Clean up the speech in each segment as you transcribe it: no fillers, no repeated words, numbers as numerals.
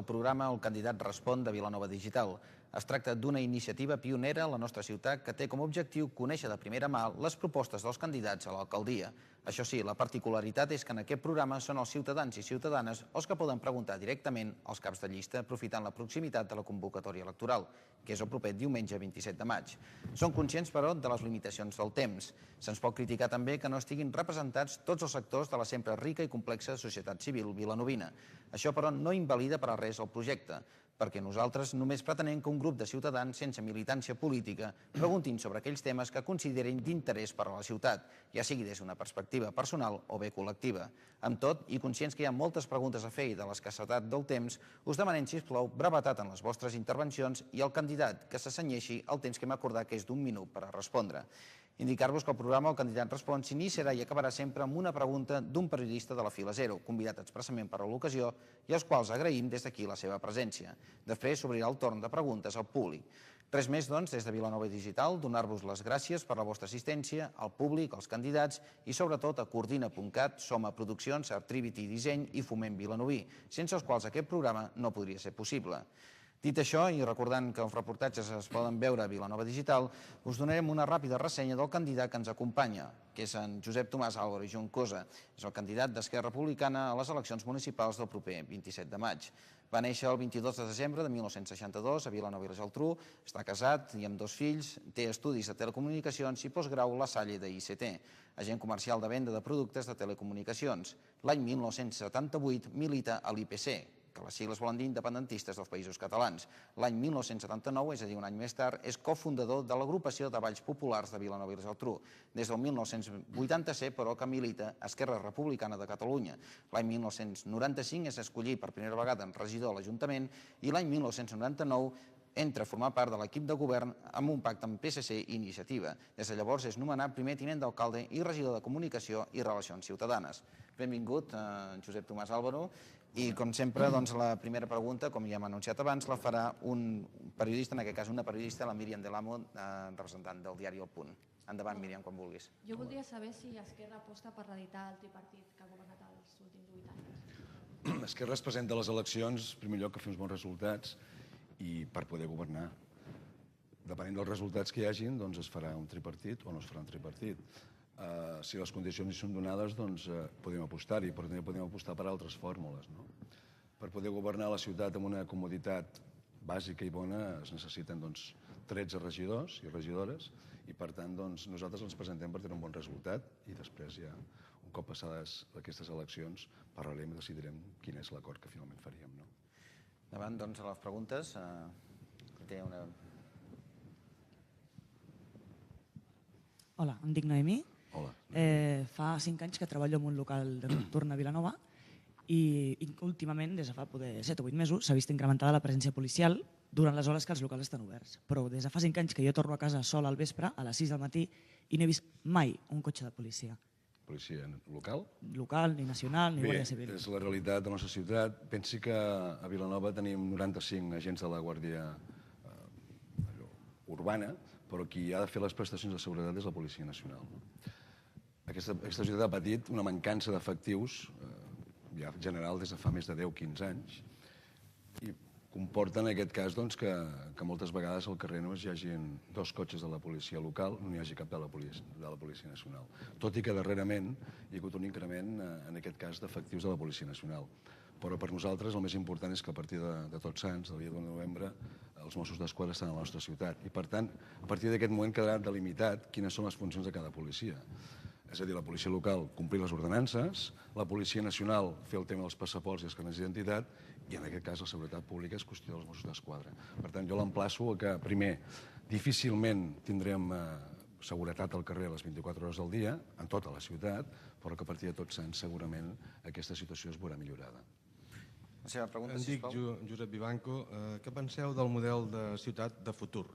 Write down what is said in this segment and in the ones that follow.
el programa El candidat respon de Vilanova Digital. Es tracta d'una iniciativa pionera a la nostra ciutat que té com a objectiu conèixer de primera mà les propostes dels candidats a l'alcaldia. Això sí, la particularitat és que en aquest programa són els ciutadans i ciutadanes els que poden preguntar directament als caps de llista aprofitant la proximitat de la convocatòria electoral, que és el proper diumenge 27 de maig. Són conscients, però, de les limitacions del temps. Se'ns pot criticar també que no estiguin representats tots els sectors de la sempre rica i complexa societat civil vilanovina. Això, però, no invalida per a res el projecte, perquè nosaltres només pretenem que un grup de ciutadans sense militància política preguntin sobre aquells temes que considerin d'interès per a la ciutat, ja sigui des d'una perspectiva personal o bé col·lectiva. Amb tot, i conscients que hi ha moltes preguntes a fer i de l'escassetat del temps, us demanem, sisplau, brevetat en les vostres intervencions i el candidat que s'assenyeixi el temps que hem acordat, que és d'1 minut per a respondre. Indicar-vos que el programa El candidat respon s'iniciarà i acabarà sempre amb una pregunta d'un periodista de la Fila Zero, convidat expressament per a l'ocasió i als quals agraïm des d'aquí la seva presència. Després s'obrirà el torn de preguntes al públic. Res més, doncs, des de Vilanova Digital, donar-vos les gràcies per la vostra assistència, al públic, als candidats i, sobretot, a Coordina.cat, Soma Produccions, Artrivity Disseny i Foment Vilanoví, sense els quals aquest programa no podria ser possible. Dit això, i recordant que els reportatges es poden veure a Vilanova Digital, us donarem una ràpida ressenya del candidat que ens acompanya, que és en Josep Tomàs Álvaro i Juncosa. És el candidat d'Esquerra Republicana a les eleccions municipals del proper 27 de maig. Va néixer el 22 de desembre de 1962 a Vilanova i la Geltrú, està casat i amb 2 fills, té estudis de telecomunicacions i postgrau a la Salle de ICT, agent comercial de venda de productes de telecomunicacions. L'any 1978 milita a l'IPC, que les sigles volen dir independentistes dels Països Catalans. L'any 1979, és a dir, un any més tard, és cofundador de l'Agrupació de Balls Populars de Vilanova i la Geltrú. Des del 1980, però, que milita a Esquerra Republicana de Catalunya. L'any 1995 és escollit per primera vegada en regidor a l'Ajuntament i l'any 1999 entra a formar part de l'equip de govern amb un pacte amb PSC i Iniciativa. Des de llavors és nomenat primer tinent d'alcalde i regidor de Comunicació i Relacions Ciutadanes. Benvingut, Josep Tomàs Álvaro. I, com sempre, la primera pregunta, com ja hem anunciat abans, la farà un periodista, en aquest cas una periodista, la Míriam Delamo, representant del diari El Punt. Endavant, Míriam, quan vulguis. Jo voldria saber si Esquerra aposta per reeditar el tripartit que ha governat els últims 8 anys. Esquerra es presenta a les eleccions, en primer lloc, que fer uns bons resultats i per poder governar. Depenent dels resultats que hi hagin, doncs es farà un tripartit o no es farà un tripartit. Si les condicions hi són donades, doncs podem apostar-hi, però també podem apostar per altres fórmules. Per poder governar la ciutat amb una comoditat bàsica i bona es necessiten 13 regidors i regidores i, per tant, nosaltres ens presentem per tenir un bon resultat i després, ja, un cop passades aquestes eleccions, parlarem i decidirem quin és l'acord que finalment faríem. Davant, a les preguntes. Hola, em dic Noemí. Hola. Fa 5 anys que treballo en un local de nocturn a Vilanova i últimament, des de fa 7 o 8 mesos, s'ha vist incrementada la presència policial durant les hores que els locals estan oberts. Però des de fa 5 anys que jo torno a casa sola al vespre, a les 6 del matí, i no he vist mai un cotxe de policia. Policia local? Local, ni nacional, ni Guàrdia Civil. Bé, és la realitat de la nostra ciutat. Pensi que a Vilanova tenim 95 agents de la Guàrdia Urbana, però qui ha de fer les prestacions de seguretat és la Policia Nacional. Aquesta ciutat ha patit una mancança d'efectius ja general des de fa més de 10-15 anys i comporta en aquest cas que moltes vegades al carrer només hi hagi 2 cotxes de la policia local, no hi hagi cap de la Policia Nacional. Tot i que darrerament hi ha hagut un increment, en aquest cas, d'efectius de la Policia Nacional. Però per nosaltres el més important és que a partir de Tots Sants, del dia 1 de novembre, els Mossos d'Esquadra estan a la nostra ciutat. I per tant, a partir d'aquest moment quedarà delimitat quines són les funcions de cada policia. És a dir, la policia local complir les ordenances, la Policia Nacional fer el tema dels passaports i els carnets d'identitat i, en aquest cas, la seguretat pública és qüestió dels Mossos d'Esquadra. Per tant, jo l'emplaço a que, primer, difícilment tindrem seguretat al carrer a les 24 hores del dia, en tota la ciutat, però que a partir de Tots Sants segurament aquesta situació es veurà millorada. La seva pregunta, sisplau. Em dic Josep Vivanco. Què penseu del model de ciutat de futur?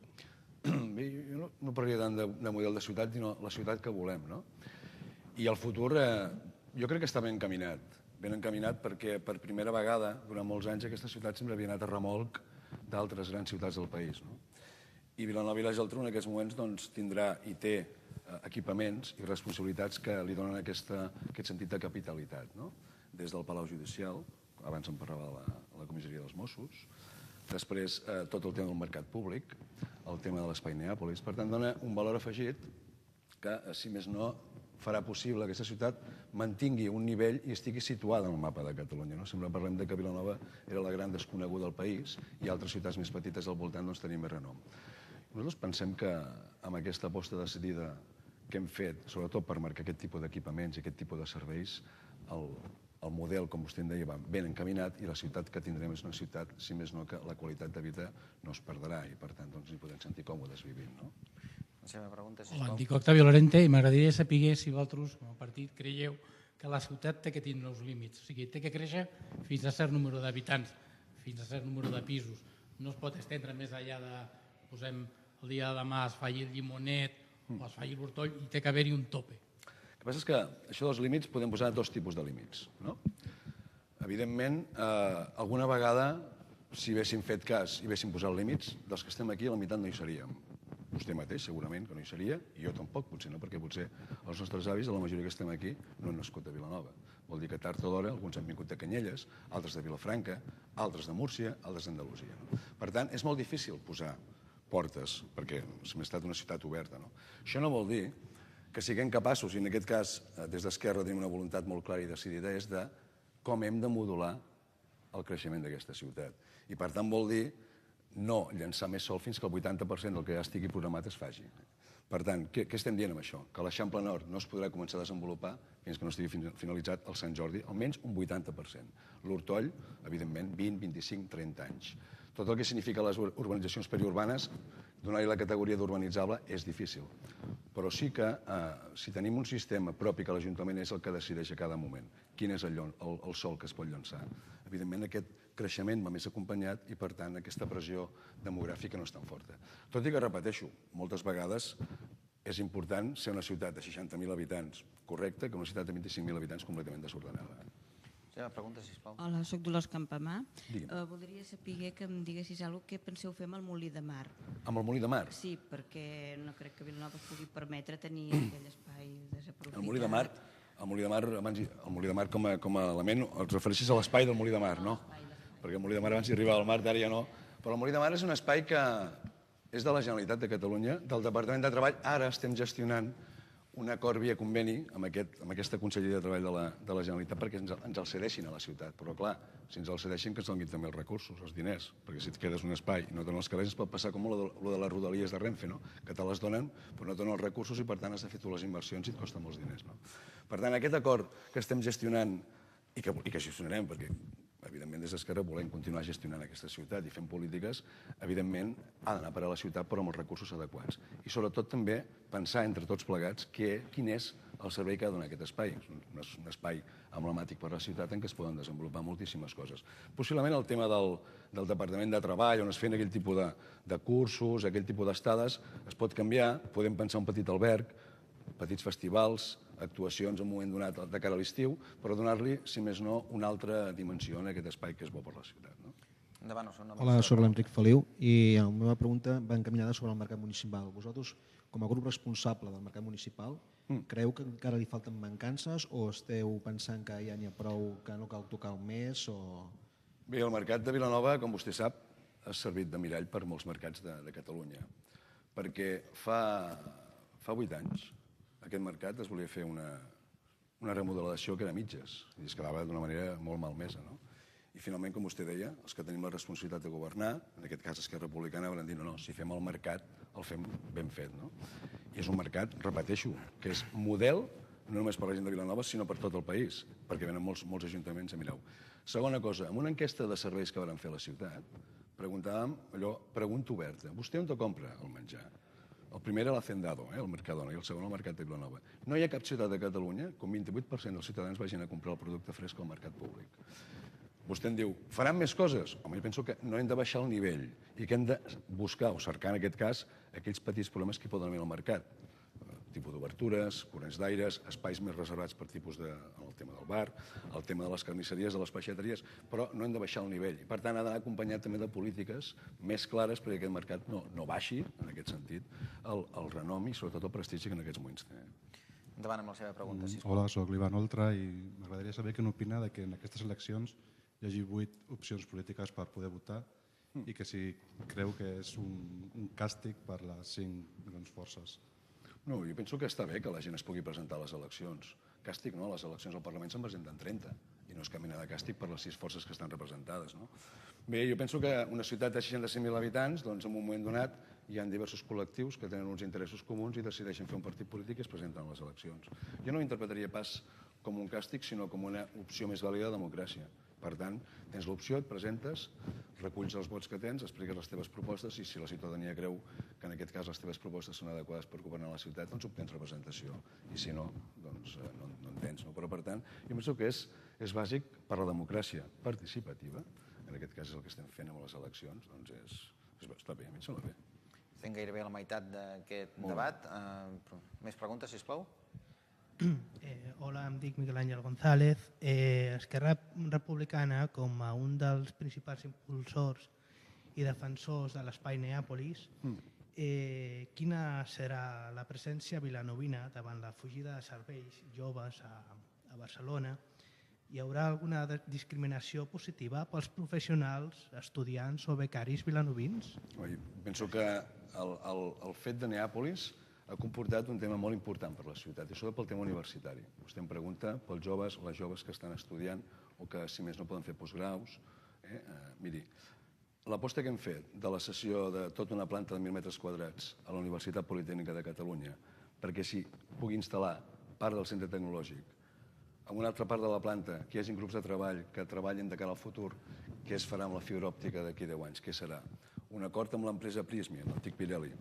Bé, jo no parlaria tant de model de ciutat, sinó la ciutat que volem, no? I el futur jo crec que està ben encaminat perquè per primera vegada, durant molts anys, aquesta ciutat sempre havia anat a remolc d'altres grans ciutats del país. I Vilanova i la Geltrú en aquests moments tindrà i té equipaments i responsabilitats que li donen aquest sentit de capitalitat. Des del Palau Judicial, abans en parlava a la comissaria dels Mossos. Després, tot el tema del mercat públic, el tema de l'espai Neàpolis. Per tant, dona un valor afegit que, si més no, farà possible que aquesta ciutat mantingui un nivell i estigui situada en el mapa de Catalunya. Sempre parlem que Vilanova era la gran desconeguda del país i altres ciutats més petites al voltant tenien més renom. Nosaltres pensem que amb aquesta aposta decidida que hem fet, sobretot per marcar aquest tipus d'equipaments i aquest tipus de serveis, el model, com vostè em deia, va ben encaminat i la ciutat que tindrem és una ciutat, si més no, que la qualitat de vida no es perdrà i, per tant, hi podem sentir còmodes vivint. La seva pregunta, Hola, sisplau. em dic Octavio Lorente i m'agradaria saber si vosaltres, com a partit, creieu que la ciutat té que tindre uns límits. O sigui, té que créixer fins a cert número d'habitants, fins a cert número de pisos. No es pot estendre més enllà de, posem, el dia de demà es faci el Llimonet o es faci l'Hortoll i té que haver-hi un tope. El que passa és que això dels límits podem posar dos tipus de límits. Evidentment, alguna vegada, si haguéssim fet cas i haguéssim posat límits, dels que estem aquí, la meitat no hi seríem. Vostè mateix, segurament, que no hi seria, i jo tampoc, potser no, perquè potser els nostres avis, de la majoria que estem aquí, no han nascut a Vilanova. Vol dir que tard o d'hora alguns han vingut de Canyelles, altres de Vilafranca, altres de Múrcia, altres d'Andalusia. Per tant, és molt difícil posar portes, perquè hem estat una ciutat oberta. Això no vol dir que siguem capaços, i en aquest cas des d'Esquerra tenim una voluntat molt clara i decidida, és de com hem de modular el creixement d'aquesta ciutat. I per tant vol dir no llançar més sol fins que el 80% del que ja estigui programat es faci. Per tant, què estem dient amb això? Que l'Eixample Nord no es podrà començar a desenvolupar fins que no estigui finalitzat el Sant Jordi, almenys un 80%. L'Hortoll, evidentment, 20, 25, 30 anys. Tot el que significa les urbanitzacions periurbanes, donar-hi la categoria d'urbanitzable és difícil. Però sí que si tenim un sistema propi que l'Ajuntament és el que decideix a cada moment quin és el sòl que es pot llançar, evidentment aquest creixement va més acompanyat i, per tant, aquesta pressió demogràfica no és tan forta. Tot i que, repeteixo, moltes vegades és important ser una ciutat de 60.000 habitants correcta que una ciutat de 25.000 habitants completament desordenada. Seva pregunta, sisplau. Hola, soc Dolors Campamà. Digui'm. Voldria saber que em diguessis alguna cosa, què penseu fer amb el Molí de Mar? Amb el Molí de Mar? Sí, perquè no crec que Vilanova es pugui permetre tenir aquell espai desaprofitat. El Molí de Mar com a element, et refereixes a l'espai del Molí de Mar, no? Perquè el Molí de Mar abans hi arribava al mar, ara ja no. Però el Molí de Mar és un espai que és de la Generalitat de Catalunya, del Departament de Treball. Ara estem gestionant un acord via conveni amb aquesta Conselleria de Treball de la Generalitat perquè ens el cedeixin a la ciutat. Però, clar, si ens el cedeixin, que ens donin també els recursos, els diners, perquè si et quedes un espai i no donen els calés, ens pot passar com lo de les rodalies de Renfe, que te les donen, però no donen els recursos i, per tant, has de fer tu les inversions i et costa molts diners. Per tant, aquest acord que estem gestionant i que gestionarem, perquè evidentment des d'Esquerra volem continuar gestionant aquesta ciutat i fent polítiques, evidentment ha d'anar per a la ciutat però amb els recursos adequats. I sobretot també pensar entre tots plegats quin és el servei que ha de donar aquest espai. És un espai emblemàtic per a la ciutat en què es poden desenvolupar moltíssimes coses. Possiblement el tema del Departament de Treball, on es feien aquell tipus de cursos, aquell tipus d'estades, es pot canviar, podem pensar un petit alberg, petits festivals, actuacions en un moment donat de cara a l'estiu, però donar-li, si més no, una altra dimensió en aquest espai que és bo per la ciutat. Endavant, Hola, soc l'Enric Feliu i la meva pregunta va encaminada sobre el mercat municipal. Vosaltres, com a grup responsable del mercat municipal, creu que encara li falten mancances o esteu pensant que ja n'hi ha prou, que no cal tocar més? Bé, el mercat de Vilanova, com vostè sap, ha servit de mirall per molts mercats de Catalunya, perquè fa 8 anys aquest mercat es volia fer una remodelació que era a mitges i es quedava d'una manera molt malmesa. I finalment, com vostè deia, els que tenim la responsabilitat de governar, en aquest cas Esquerra Republicana, van dir no, si fem el mercat, el fem ben fet. I és un mercat, repeteixo, que és model no només per la gent de Vilanova, sinó per tot el país, perquè venen molts ajuntaments a mirar-ho. Segona cosa, en una enquesta de serveis que van fer a la ciutat, preguntàvem allò, pregunta oberta, vostè on te compra el menjar? El primer era l'Hacendado, el Mercadona, i el segon el Mercat de Vilanova. No hi ha cap ciutat de Catalunya que un 28% dels ciutadans vagin a comprar el producte fresc al mercat públic. Vostè em diu, faran més coses? Home, jo penso que no hem de baixar el nivell i que hem de buscar o cercar, en aquest cas, aquells petits problemes que hi poden haver al mercat. Tipus d'obertures, corrents d'aires, espais més reservats per tipus el tema del bar, el tema de les carnisseries, de les peixateries, però no hem de baixar el nivell. Per tant, ha d'anar acompanyat també de polítiques més clares perquè aquest mercat no baixi, en aquest sentit, el renom i sobretot el prestigi que en aquests moments té. Endavant amb la seva pregunta, sisplau. Hola, soc l'Ivan Oltra i m'agradaria saber què n'opina que en aquestes eleccions llegir 8 opcions polítiques per poder votar i que si creu que és un càstig per les 5 forces. No, jo penso que està bé que la gent es pugui presentar a les eleccions. Càstig no, a les eleccions al Parlament se'n presenten 30 i no és cap mena de càstig per les 6 forces que estan representades. No? Bé, jo penso que una ciutat de 65.000 habitants, doncs en un moment donat hi ha diversos col·lectius que tenen uns interessos comuns i decideixen fer un partit polític i es presenten a les eleccions. Jo no ho interpretaria pas com un càstig, sinó com una opció més vàlida de democràcia. Per tant, tens l'opció, et presentes, reculls els vots que tens, expliques les teves propostes i si la ciutadania creu que en aquest cas les teves propostes són adequades per governar la ciutat, doncs obtens representació. I si no, doncs no en tens. No? Però, per tant, jo penso que és bàsic per la democràcia participativa, en aquest cas és el que estem fent amb les eleccions, doncs està bé, a mi em sembla bé. Estem gairebé a la meitat d'aquest debat. Més preguntes, sisplau? Hola, em dic Miguel Ángel González. Esquerra Republicana, com a un dels principals impulsors i defensors de l'espai Neàpolis, quina serà la presència vilanovina davant la fugida de serveis joves a Barcelona? Hi haurà alguna discriminació positiva pels professionals, estudiants o becaris vilanovins? Penso que el fet de Neàpolis ha comportat un tema molt important per la ciutat, i sobretot pel tema universitari. Vostè em pregunta pels joves, les joves que estan estudiant o que, si més no, poden fer postgraus. Miri, l'aposta que hem fet de la cessió de tota una planta de 1.000 metres quadrats a la Universitat Politècnica de Catalunya perquè s'hi pugui instal·lar part del centre tecnològic, en una altra part de la planta que hi hagi grups de treball que treballin de cara al futur, què es farà amb la fibra òptica d'aquí 10 anys? Què serà? Un acord amb l'empresa Prismi, l'antic Pirelli,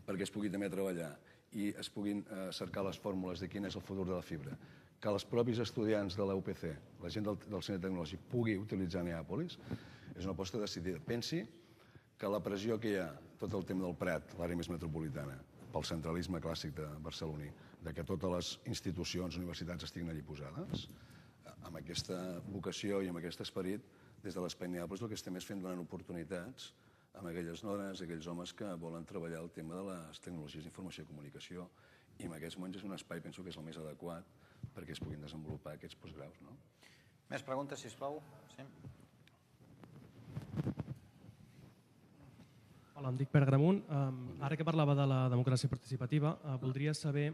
perquè es pugui també treballar i es puguin cercar les fórmules de quin és el futur de la fibra, que els propis estudiants de la UPC, la gent del centre tecnològic, pugui utilitzar Neàpolis, és una aposta decidida. Pensi que la pressió que hi ha, tot el tema del Prat, l'àrea més metropolitana, pel centralisme clàssic de barceloní, de que totes les institucions, universitats estiguin allí posades, amb aquesta vocació i amb aquest esperit, des de l'Espai Neàpolis el que estem és fent donant oportunitats amb aquelles dones i aquells homes que volen treballar el tema de les tecnologies d'informació i comunicació i en aquests moments és un espai, penso que és el més adequat perquè es puguin desenvolupar aquests postgraus. No? Més preguntes, sisplau? Sí. Hola, em dic Pere Gramunt. Ara que parlava de la democràcia participativa, voldria saber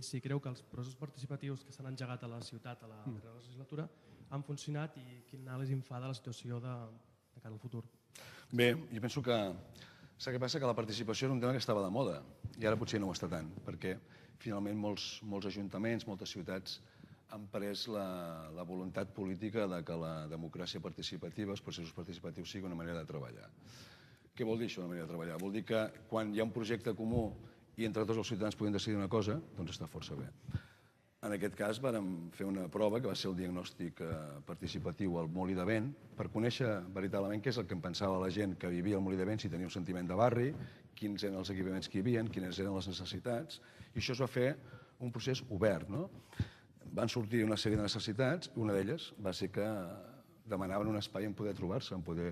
si creu que els processos participatius que s'han engegat a la ciutat a la darrera legislatura han funcionat i quin anàlisi en fa de la situació de cara al futur. Bé, jo penso que saps què passa? Que la participació era un tema que estava de moda i ara potser no ho està tant, perquè finalment molts ajuntaments, moltes ciutats han pres la voluntat política de que la democràcia participativa, els processos participatius sigui una manera de treballar. Què vol dir això, una manera de treballar? Vol dir que quan hi ha un projecte comú i entre tots els ciutadans puguin decidir una cosa, doncs està força bé. En aquest cas vàrem fer una prova que va ser el diagnòstic participatiu al Molí de Vent per conèixer veritablement què és el que en pensava la gent que vivia al Molí de Vent, si tenia un sentiment de barri, quins eren els equipaments que hi havia, quines eren les necessitats, i això es va fer un procés obert. No? Van sortir una sèrie de necessitats, una d'elles va ser que demanaven un espai en poder trobar-se, en poder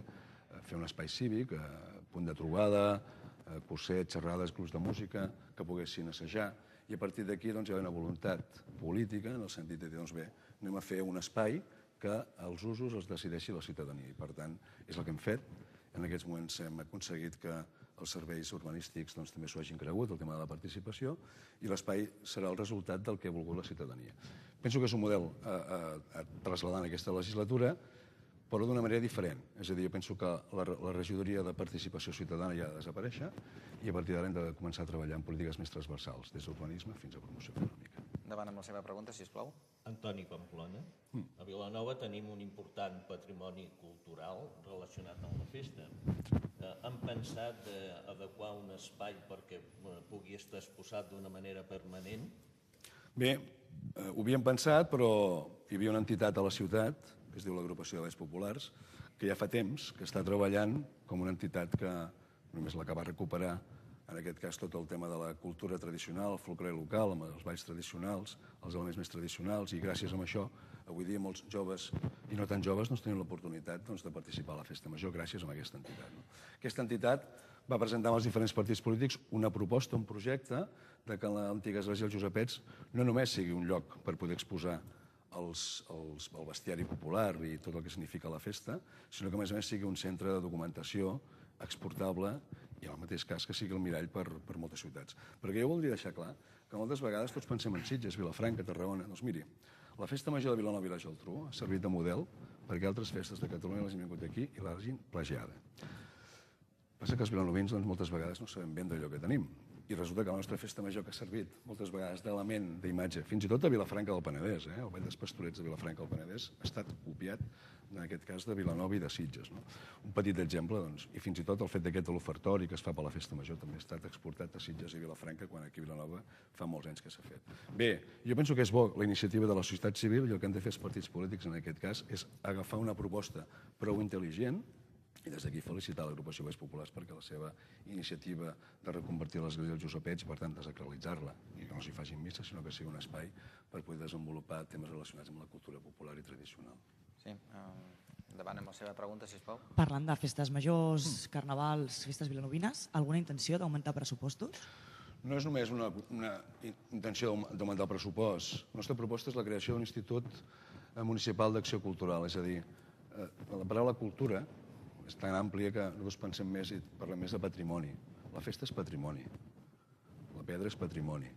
fer un espai cívic, punt de trobada, cursets, xerrades, clubs de música, que poguessin assajar. I a partir d'aquí doncs, hi ha una voluntat política en el sentit de dir, doncs bé, anem a fer un espai que els usos els decideixi la ciutadania. I per tant, és el que hem fet. En aquests moments hem aconseguit que els serveis urbanístics doncs, també s'ho hagin cregut, el tema de la participació, i l'espai serà el resultat del que ha volgut la ciutadania. Penso que és un model a traslladar en aquesta legislatura, però d'una manera diferent. És a dir, jo penso que la regidoria de participació ciutadana ja ha de desaparèixer i a partir d'ara hem de començar a treballar en polítiques més transversals, des d'urbanisme fins a promoció econòmica. Endavant amb la seva pregunta, sisplau. Antoni Pamplona. A Vilanova tenim un important patrimoni cultural relacionat amb la festa. Han pensat d'adequar un espai perquè pugui estar exposat d'una manera permanent? Bé, ho havíem pensat, però hi havia una entitat a la ciutat, que es diu l'Agrupació de Ballets Populars, que ja fa temps que està treballant com una entitat que només la que va recuperar, en aquest cas, tot el tema de la cultura tradicional, el folklore local, amb els balls tradicionals, els elements més tradicionals, i gràcies a això, avui dia molts joves i no tan joves tenen l'oportunitat de participar a la Festa Major gràcies a aquesta entitat. Aquesta entitat va presentar als diferents partits polítics una proposta, un projecte, de que l'antiga església dels Josepets no només sigui un lloc per poder exposar el bestiari popular i tot el que significa la festa, sinó que a més sigui un centre de documentació exportable i en el mateix cas que sigui el mirall per moltes ciutats. Perquè jo voldria deixar clar que moltes vegades tots pensem en Sitges, Vilafranca, Tarragona. Doncs miri, la festa major de Vilanova i la Geltrú ha servit de model perquè altres festes de Catalunya l'hagin vingut aquí i l'hagin plagiada. Passa que els vilanovins moltes vegades no sabem ben d'allò que tenim. I resulta que la nostra festa major que ha servit moltes vegades d'element, d'imatge, fins i tot a Vilafranca del Penedès, el Vall dels Pastorets de Vilafranca del Penedès, ha estat copiat, en aquest cas, de Vilanova i de Sitges. Un petit exemple, doncs, i fins i tot el fet d'aquest l'ofertori que es fa per la festa major també ha estat exportat a Sitges i Vilafranca, quan aquí a Vilanova fa molts anys que s'ha fet. Bé, jo penso que és bo la iniciativa de la societat civil i el que han de fer els partits polítics en aquest cas és agafar una proposta prou intel·ligent i des d'aquí felicitar l'agrupació Baix Populars perquè la seva iniciativa de reconvertir l'església dels Josepets, per tant, desacralitzar-la i que no s'hi facin missa, sinó que sigui un espai per poder desenvolupar temes relacionats amb la cultura popular i tradicional. Sí, endavant amb la seva pregunta, sisplau. Parlant de festes majors, carnavals, festes vilanovines, alguna intenció d'augmentar pressupostos? No és només una intenció d'augmentar el pressupost. La nostra proposta és la creació d'un Institut Municipal d'Acció Cultural, és a dir, la paraula cultura és tan àmplia que nosaltres pensem més i parlem més de patrimoni. La festa és patrimoni, la pedra és patrimoni,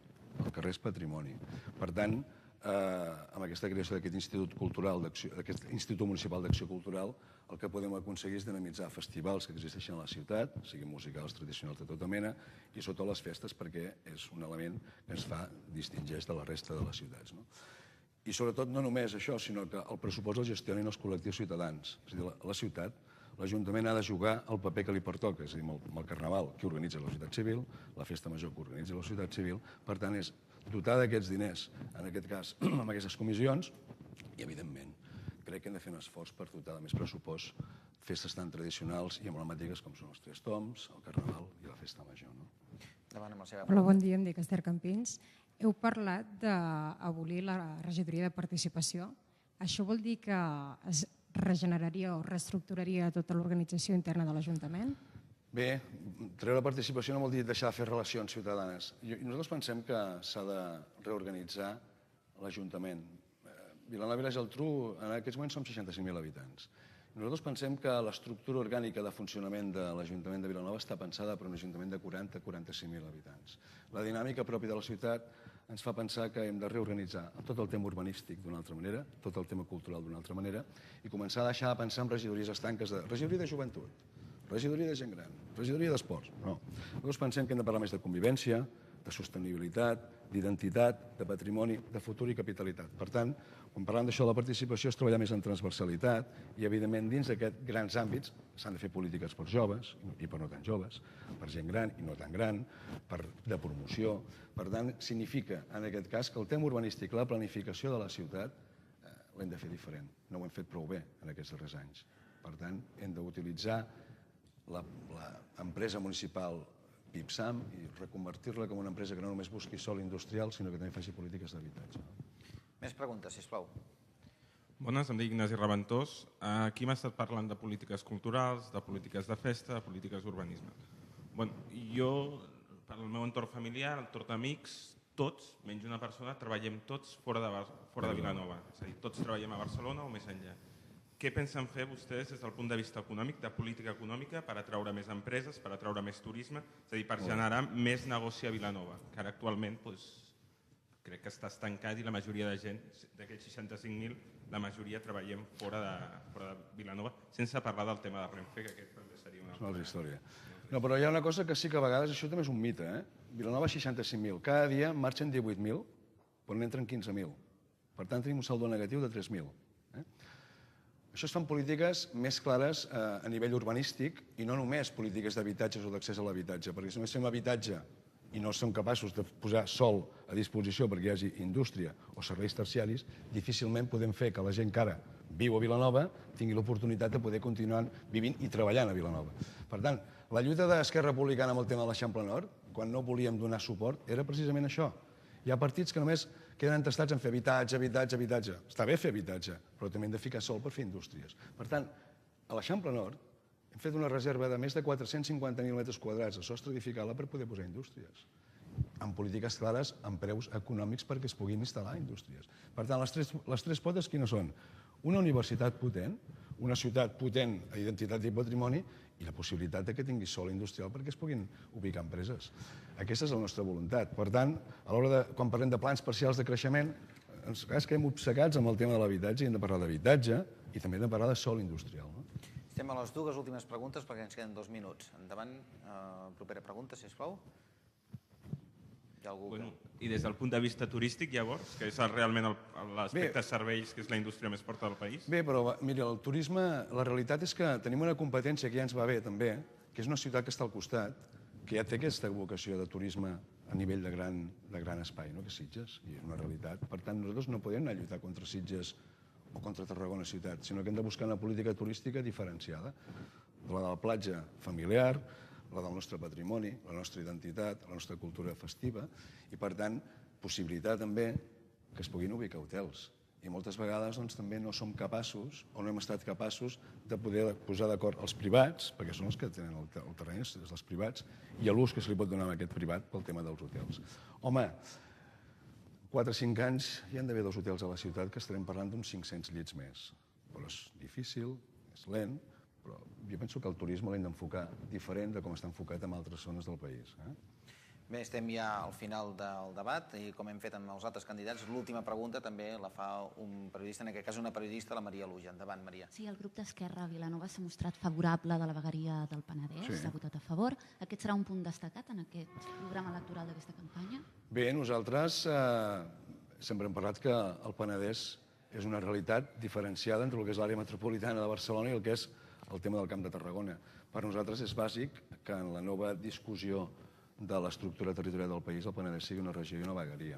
el carrer és patrimoni. Per tant, amb aquesta creació d'aquest Institut Cultural, d'aquest Institut Municipal d'Acció Cultural, el que podem aconseguir és dinamitzar festivals que existeixen a la ciutat, siguin musicals, tradicionals de tota mena, i sobretot les festes perquè és un element que ens distingeix de la resta de les ciutats. I sobretot no només això, sinó que el pressupost el gestionin els col·lectius ciutadans. És a dir, la ciutat, l'Ajuntament ha de jugar el paper que li pertoca, és a dir, amb el Carnaval, que organitza la societat civil, la Festa Major, que organitza la societat civil, per tant, és dotar d'aquests diners, en aquest cas, amb aquestes comissions, i, evidentment, crec que hem de fer un esforç per dotar de més pressupost festes tan tradicionals i emblemàtiques com són els Tres Tombs, el Carnaval i la Festa Major. Davant amb la seva Hola, bon dia, em dic Esther Campins. Heu parlat d'abolir la regidoria de participació. Això vol dir que es regeneraria o reestructuraria tota l'organització interna de l'Ajuntament? Bé, treure la participació no vol dir deixar de fer relacions ciutadanes. Nosaltres pensem que s'ha de reorganitzar l'Ajuntament. Vilanova i la Geltrú, en aquests moments, som 65.000 habitants. Nosaltres pensem que l'estructura orgànica de funcionament de l'Ajuntament de Vilanova està pensada per un ajuntament de 40-45.000 habitants. La dinàmica pròpia de la ciutat ens fa pensar que hem de reorganitzar tot el tema urbanístic d'una altra manera, tot el tema cultural d'una altra manera, i començar a deixar de pensar en regidories estanques de regidoria de joventut, regidoria de gent gran, regidoria d'esports. No. Nosaltres pensem que hem de parlar més de convivència, de sostenibilitat, d'identitat, de patrimoni, de futur i capitalitat. Per tant, quan parlem d'això de la participació és treballar més en transversalitat i, evidentment, dins d'aquests grans àmbits s'han de fer polítiques per joves i per no tan joves, per gent gran i no tan gran, de promoció. Per tant, significa, en aquest cas, que el tema urbanístic, la planificació de la ciutat, l'hem de fer diferent. No ho hem fet prou bé en aquests darrers anys. Per tant, hem d'utilitzar l'empresa municipal PIPSAM i reconvertir-la com una empresa que no només busqui sòl industrial, sinó que també faci polítiques d'habitatge. Més preguntes, sisplau. Bones, em dic Ignasi Reventós. Aquí m'ha estat parlant de polítiques culturals, de polítiques de festa, de polítiques d'urbanisme. Jo, per al meu entorn familiar, el entorn d'amics, tots, menys una persona, treballem tots fora de Vilanova. És a dir, tots treballem a Barcelona o més enllà. Què pensen fer vostès des del punt de vista econòmic, de política econòmica, per atraure més empreses, per atraure més turisme, és a dir, per generar més negoci a Vilanova, que ara actualment crec que està estancat i la majoria de gent, d'aquests 65.000, la majoria treballem fora de Vilanova, sense parlar del tema de Renfe, que aquest també seria una altra història. No, però hi ha una cosa que sí que a vegades això també és un mite. Vilanova 65.000, cada dia marxen 18.000, però n'entren 15.000. Per tant, tenim un saldo negatiu de 3.000. Això es fan polítiques més clares a nivell urbanístic i no només polítiques d'habitatges o d'accés a l'habitatge, perquè si només fem habitatge i no som capaços de posar sòl a disposició perquè hi hagi indústria o serveis terciaris, difícilment podem fer que la gent que ara viu a Vilanova tingui l'oportunitat de poder continuar vivint i treballant a Vilanova. Per tant, la lluita d'Esquerra Republicana amb el tema de l'Eixample Nord, quan no volíem donar suport, era precisament això. Hi ha partits que només queden entestats en fer habitatge, habitatge, habitatge. Està bé fer habitatge, però també hem de ficar sol per fer indústries. Per tant, a l'Eixample Nord hem fet una reserva de més de 450.000 metres quadrats de sostre edificable per poder posar indústries. amb polítiques clares, amb preus econòmics perquè es puguin instal·lar indústries. Per tant, les tres potes quines són? Una universitat potent, una ciutat potent a identitat i patrimoni i la possibilitat que tingui sòl industrial perquè es puguin ubicar empreses. Aquesta és la nostra voluntat. Per tant, a l'hora de, quan parlem de plans parcials de creixement, ens quedem obcecats amb el tema de l'habitatge i hem de parlar d'habitatge i també hem de parlar de sòl industrial. Estem a les dues últimes preguntes perquè ens queden 2 minuts. Endavant, propera pregunta, sisplau. Hi ha algú que... I des del punt de vista turístic, llavors, que és realment l'aspecte de serveis, que és la indústria més forta del país? Bé, però mira, el turisme, la realitat és que tenim una competència que ja ens va bé també, que és una ciutat que està al costat, que ja té aquesta vocació de turisme a nivell de gran espai, no? Que és Sitges, i és una realitat. Per tant, nosaltres no podem anar a lluitar contra Sitges o contra Tarragona ciutat, sinó que hem de buscar una política turística diferenciada. La de la platja familiar, la del nostre patrimoni, la nostra identitat, la nostra cultura festiva i, per tant, possibilitar també que es puguin ubicar hotels. I moltes vegades també no som capaços, o no hem estat capaços, de poder posar d'acord els privats, perquè són els que tenen el terreny, els privats, i l'ús que se li pot donar a aquest privat pel tema dels hotels. Home, 4 o 5 anys hi han d'haver 2 hotels a la ciutat que estarem parlant d'uns 500 llits més. Però és difícil, és lent, però jo penso que el turisme l'hem d'enfocar diferent de com està enfocat en altres zones del país. Bé, estem ja al final del debat i com hem fet amb els altres candidats, l'última pregunta també la fa un periodista, en aquest cas una periodista, la Maria Luja. Endavant, Maria. Sí, el grup d'Esquerra Vilanova s'ha mostrat favorable de la vegueria del Penedès, s'ha votat a favor. Aquest serà un punt destacat en aquest programa electoral d'aquesta campanya? Bé, nosaltres sempre hem parlat que el Penedès és una realitat diferenciada entre el que és l'àrea metropolitana de Barcelona i el que és el tema del Camp de Tarragona. Per nosaltres és bàsic que en la nova discussió de l'estructura territorial del país el Penedès sigui una regió i una vegueria.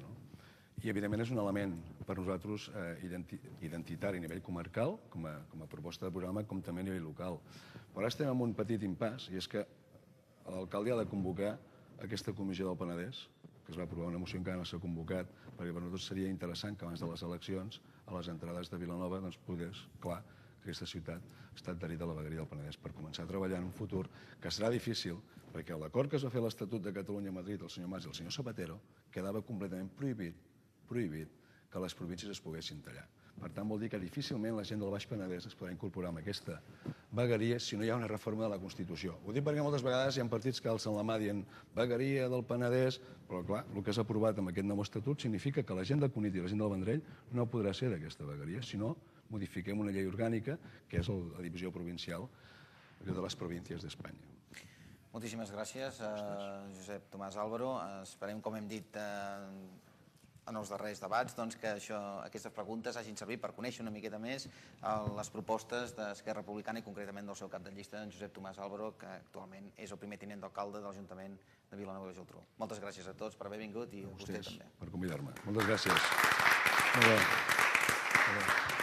I, evidentment, és un element per nosaltres identitari a nivell comarcal, com a proposta de programa, com també a nivell local. Però ara estem en un petit impàs, i és que l'alcalde ha de convocar aquesta comissió del Penedès, que es va aprovar una moció encara no s'ha convocat, perquè per nosaltres seria interessant que abans de les eleccions, a les entrades de Vilanova, doncs pogués, clar, que aquesta ciutat ha estat adherida a la vegueria del Penedès per començar a treballar en un futur que serà difícil, perquè l'acord que es va fer a l'Estatut de Catalunya a Madrid, el senyor Mas i el senyor Zapatero, quedava completament prohibit que les províncies es poguessin tallar. Per tant, vol dir que difícilment la gent del Baix Penedès es podrà incorporar en aquesta vegueria si no hi ha una reforma de la Constitució. Ho dic perquè moltes vegades hi ha partits que alcen la mà dient vegueria del Penedès, però clar, el que s'ha aprovat amb aquest nou estatut significa que la gent del Cunit i la gent del Vendrell no podrà ser d'aquesta vegueria, sinó modifiquem una llei orgànica, que és la divisió provincial de les províncies d'Espanya. Moltíssimes gràcies, Josep Tomàs Álvaro. Esperem, com hem dit en els darrers debats, que aquestes preguntes hagin servit per conèixer una miqueta més les propostes d'Esquerra Republicana i concretament del seu cap de llista, en Josep Tomàs Álvaro, que actualment és el primer tinent d'alcalde de l'Ajuntament de Vilanova i la Geltrú. Moltes gràcies a tots per haver vingut i a vostè també. Per convidar-me. Moltes gràcies. Molt bé.